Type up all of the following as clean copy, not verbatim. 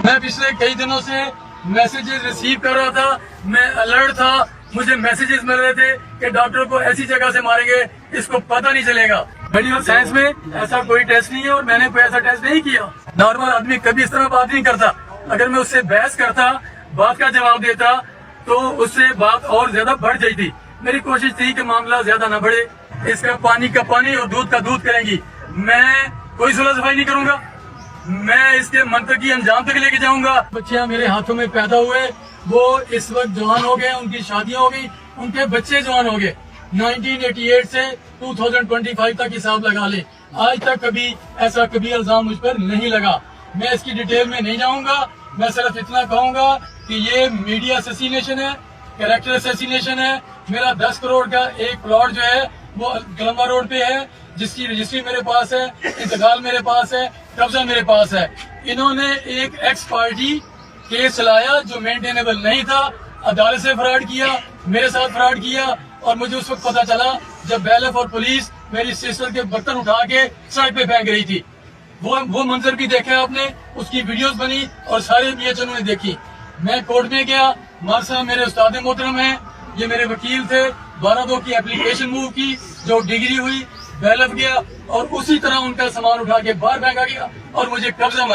मैं पिछले कई दिनों से मैसेजेस रिसीव कर रहा था, मैं अलर्ट था, मुझे मैसेजेस मिल रहे थे कि डॉक्टर को ऐसी जगह से मारेंगे इसको पता नहीं चलेगा। मेडिकल साइंस में ऐसा कोई टेस्ट नहीं है और मैंने कोई ऐसा टेस्ट नहीं किया। नॉर्मल आदमी कभी इस तरह बात नहीं करता। अगर मैं उससे बहस करता, बात का जवाब देता तो उससे बात और ज्यादा बढ़ जाती। मेरी कोशिश थी कि मामला ज्यादा न बढ़े। इसका पानी का पानी और दूध का दूध करेंगी। मैं कोई सुलह सफाई नहीं करूंगा, मैं इसके मंतकी अंजाम तक लेके जाऊंगा। बच्चियां मेरे हाथों में पैदा हुए, वो इस वक्त जवान हो गए, उनकी शादियां हो गई, उनके बच्चे जवान हो गए। 1988 से 2025 तक हिसाब लगा ले, आज तक कभी ऐसा कभी इल्जाम मुझ पर नहीं लगा। मैं इसकी डिटेल में नहीं जाऊंगा, मैं सिर्फ इतना कहूंगा कि ये मीडिया असैसिनेशन है, कैरेक्टर असैसिनेशन है। मेरा 10 करोड़ का एक प्लॉट जो है वो गलम्बा रोड पे है, जिसकी रजिस्ट्री मेरे पास है, इंतकाल मेरे पास है, कब्जा मेरे पास है। इन्होंने एक एक्स पार्टी केस चलाया जो मेंटेनेबल नहीं था, अदालत से फ्रॉड किया, मेरे साथ फ्रॉड किया। और मुझे उस वक्त पता चला जब बैलफ और पुलिस मेरी सिस्टर के बर्तन उठा के सड़क पे फेंक रही थी। वो मंजर भी देखा आपने, उसकी वीडियोस बनी और सारे BHO ने देखी। मैं कोर्ट में गया, हमारे साथ मेरे उस्ताद मोहतरम हैं, ये मेरे वकील थे। 12/2 की एप्लीकेशन मूव की, जो डिग्री हुई, बैलफ गया और उसी तरह उनका सामान उठा के बाहर फेंका गया और मुझे कब्जा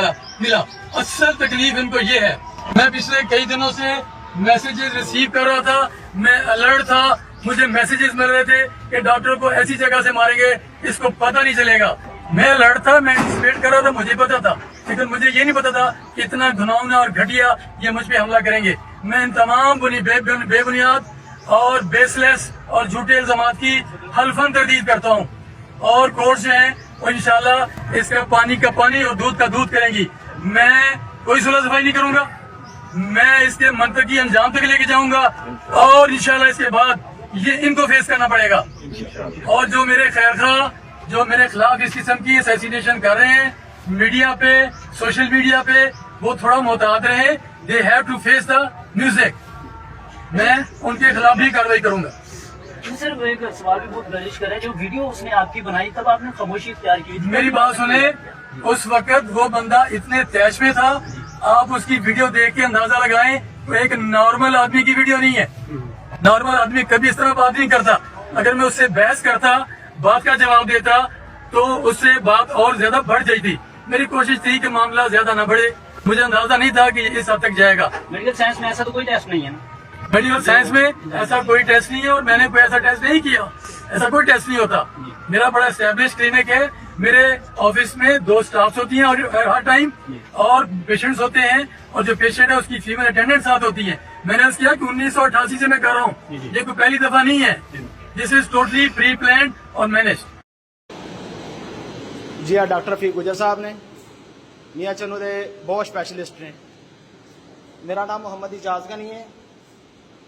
मिला। असल तकलीफ इनको ये है। मैं पिछले कई दिनों से मैसेजेस रिसीव कर रहा था, मैं अलर्ट था, मुझे मैसेजेस मिल रहे थे कि डॉक्टर को ऐसी जगह से मारेंगे इसको पता नहीं चलेगा। मैं अलर्ट था, मैं एंटिसिपेट कर रहा था, मुझे पता था, लेकिन मुझे ये नहीं पता था कि इतना घिनौना और घटिया ये मुझ पे हमला करेंगे। मैं इन तमाम बेबुनियाद और बेसलेस और झूठे इल्जामात की हल्फन तरदीद करता हूँ और कोर्ट जो है वो इंशाल्लाह इसका पानी का पानी और दूध का दूध करेंगी। मैं कोई सुलह सफाई नहीं करूंगा, मैं इसके मंतकी अंजाम तक लेके जाऊंगा और इंशाल्लाह इसके बाद ये इनको फेस करना पड़ेगा। और जो मेरे खैरखा जो मेरे खिलाफ इस किस्म की असैसिनेशन कर रहे हैं मीडिया पे, सोशल मीडिया पे, वो थोड़ा मोहतात रहे। They have to face the music. मैं उनके खिलाफ भी कार्रवाई करूंगा। सर, वो एक सवाल भी बहुत गर्दिश कर रहे हैं, जो वीडियो उसने आपकी बनाई तब आपने खामोशी इख्तियार की थी। मेरी बात सुने, उस वक्त वो बंदा इतने तैश में था, आप उसकी वीडियो देख के अंदाजा लगाएं, वो एक नॉर्मल आदमी की वीडियो नहीं है। नॉर्मल आदमी कभी इस तरह बात नहीं करता। अगर मैं उससे बहस करता, बात का जवाब देता तो उससे बात और ज्यादा बढ़ जाती। मेरी कोशिश थी कि मामला ज्यादा न बढ़े। मुझे अंदाजा नहीं था कि इस हद तक जाएगा। मेडिकल साइंस में ऐसा तो कोई टेस्ट नहीं है ना? मेडिकल साइंस में ऐसा कोई टेस्ट नहीं है और मैंने कोई ऐसा टेस्ट नहीं किया। ऐसा कोई टेस्ट नहीं होता। मेरा बड़ा एस्टेब्लिश क्लिनिक है, मेरे ऑफिस में 2 स्टाफ होती हैं और हर टाइम, और पेशेंट्स होते हैं, और जो पेशेंट है उसकी फीमेल अटेंडेंट साथ होती है। मैंने अर्ज किया कि 1988 से मैं कर रहा हूँ, ये कोई पहली दफा नहीं है। This is totally pre planned और मैनेज्ड। जी हाँ, डॉक्टर रफीक गुजर साहब ने मियाँ चन्नू के बहुत स्पैशलिस्ट ने। मेरा नाम मोहम्मद इजाज गनी है।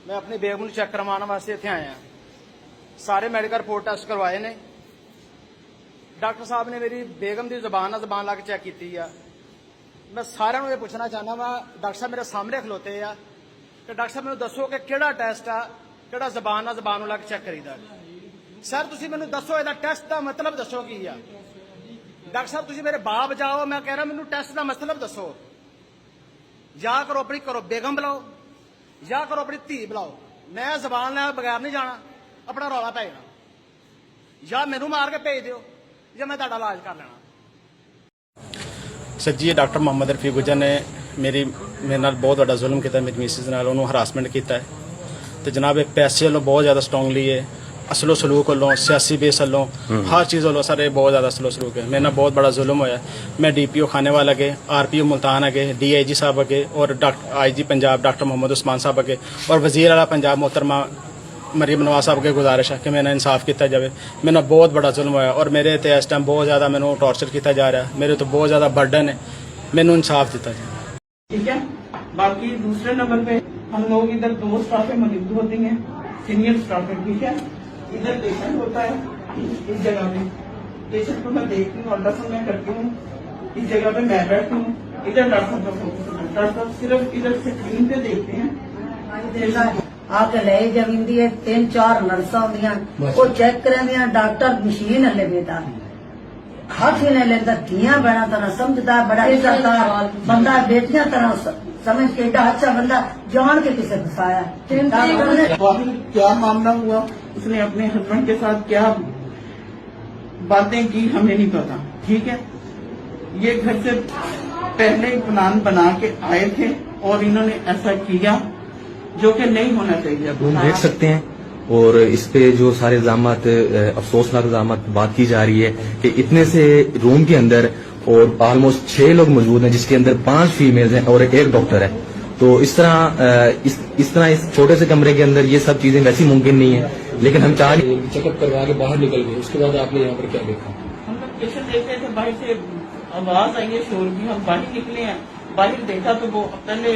मैं अपनी बेगम ਨੂੰ चेक करवाने वास्ते इत्थे आया। सारे मेडिकल रिपोर्ट टेस्ट करवाए ने। डॉक्टर साहब ने मेरी बेगम की जबान जबान ला के चेक की है। मैं साਰਿਆਂ ਨੂੰ ਇਹ ਪੁੱਛਣਾ ਚਾਹੁੰਦਾ ਵਾ, डॉक्टर साहब मेरे सामने खलोते आ कि डॉक्टर साहब ਮੈਨੂੰ ਦੱਸੋ ਕਿ ਕਿਹੜਾ ਟੈਸਟ ਆ, ਕਿਹੜਾ ਜ਼ਬਾਨ ਨਾਲ ਜ਼ਬਾਨ ਨੂੰ ਲਾ ਕੇ ਚੈੱਕ ਕਰੀਦਾ। ਸਰ ਤੁਸੀਂ ਮੈਨੂੰ ਦੱਸੋ ਇਹਦਾ ਟੈਸਟ ਦਾ ਮਤਲਬ ਦੱਸੋ ਕੀ ਆ। डॉक्टर साहब ਤੁਸੀਂ ਮੇਰੇ ਬਾਪ ਜਾਓ, मैं कह रहा ਮੈਨੂੰ ਟੈਸਟ ਦਾ ਮਤਲਬ ਦੱਸੋ। ਜਾਂ ਕਰੋ ਆਪਣੀ ਕਰੋ बेगम बुलाओ या करो अपनी धी बुलाओ। मैं जबान ले बगैर नहीं जाना, अपना रौला पै जाना। या मैनू मार के भेज दियो या मैं तुहाडा इलाज कर लेना। सर जी, डॉक्टर मोहम्मद रफीक गुजर ने मेरे नाल बहुत बड़ा जुल्म किया, मेरी मिसिज नाल उन्होंने हरासमेंट किया है। तो जनाब पैसे वालों बहुत ज़्यादा स्ट्रोंगली है, असलो सलूक वालों, सियासी बेस वालों, हर चीज़ वालों सर बहुत ज़्यादा असलो सलूक है। मेरे नाल बहुत बड़ा जुल्म होया। मैं DPO खाने वाला अगे, RPO मुल्तान अगे, DIG साहब अगे और IG पंजाब डॉक्टर मोहम्मद उस्मान साहब अगे और वजीर आला पंजाब मोहतरमा मरीम नवाज साहब के गुजारिश है कि मैंने इंसाफ किया जाए। मेरे नाल बहुत बड़ा जुल्म होया और मेरे ते इस टाइम बहुत ज़्यादा मैंने टॉर्चर किया जा रहा है। मेरे तो बहुत ज़्यादा बर्डन है, मैंने इंसाफ दिता जाए। ठीक है। बाकी दूसरे नंबर पे हम लोग इधर 2 स्टाफ मौजूद होती हैं, सीनियर स्टाफ है। ठीक है। इधर पेशेंट होता है, इस जगह पे पेशेंट को मैं देखती हूँ, अल्ट्रासाउंड मैं करती हूँ, इस जगह पे मैं बैठती हूँ, इधर डॉक्टर साहब सिर्फ इधर स्क्रीन पे देखते हैं। आके ले जमींदी है 3-4 नर्सा होंदियां, वो चेक करांदियां, डॉक्टर मशीन हले बेटा हथ ही नहीं लेता, धियां बड़ा तरह समझदार, बड़ा इज्जतदार बंदा, बेटियां तरह समझ के एडा अच्छा बंदा जान के किसे फंसाया। डॉक्टर ने बाहर क्या मामला हुआ, उसने अपने हस्बैंड के साथ क्या बातें की हमें नहीं पता, ठीक है। ये घर से पहले ही प्लान बना के आए थे और इन्होंने ऐसा किया जो कि नहीं होना चाहिए। रूम देख सकते हैं और इस पे जो सारे इल्जामात, अफसोसनाक इल्जामात बात की जा रही है कि इतने से रूम के अंदर और ऑलमोस्ट 6 लोग मौजूद हैं, जिसके अंदर 5 फीमेल्स हैं और 1 डॉक्टर है। तो इस तरह इस छोटे से कमरे के अंदर ये सब चीजें वैसी मुमकिन नहीं है, लेकिन हम चाह रहे चेकअप करवा के बाहर निकल गए, उसके बाद आपने यहाँ पर क्या देखा? हम लोग पेशेंट देख रहे थे, बाहर से आवाज आई है शोर की, हम बाहर निकले हैं। बाहर देखा तो वो पहले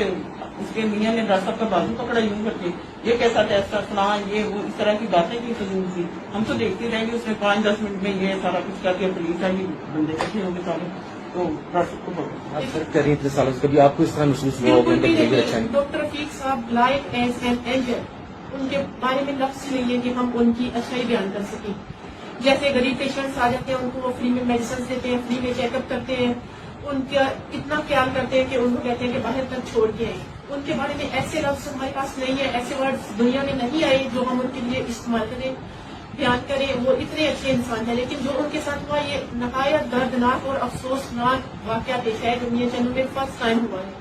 उसके मियाँ ने डॉक्टर साहब का बाजू पकड़ा यूं करके, ये कैसा टेस्ट करना, ये वो इस तरह की बातें की फजूल सी। हम तो देखते रहेंगे, उसने 5-10 मिनट में ये सारा कुछ करके पुलिस आई, बंदे इकट्ठे होंगे सारे, तो डॉक्टर को आप सर कह रही हैं इतने सालों से, कभी आपको इस तरह महसूस हुआ होगा? बिल्कुल भी बिल्कुल अच्छा नहीं। नहीं। डॉक्टर रफीक साहब लाइफ एज एन एंजल, उनके बारे में लफ्ज नहीं है कि हम उनकी अच्छाई बयान कर सकें। जैसे गरीब पेशेंट्स आ जाते हैं, उनको वो फ्री में मेडिसिन देते हैं, फ्री में चेकअप करते हैं, उनका इतना ख्याल करते हैं कि उनको कहते हैं कि बाहर तक छोड़ के आए। उनके बारे में ऐसे लफ्ज हमारे पास नहीं है, ऐसे वर्ड्स दुनिया में नहीं आए जो हम उनके लिए इस्तेमाल करें, बयान करें। वो इतने अच्छे इंसान है, लेकिन जो उनके साथ हुआ ये नहायत दर्दनाक और अफसोसनाक वाकया पेश है जो मियां चन्नू में फर्स्ट टाइम हुआ है।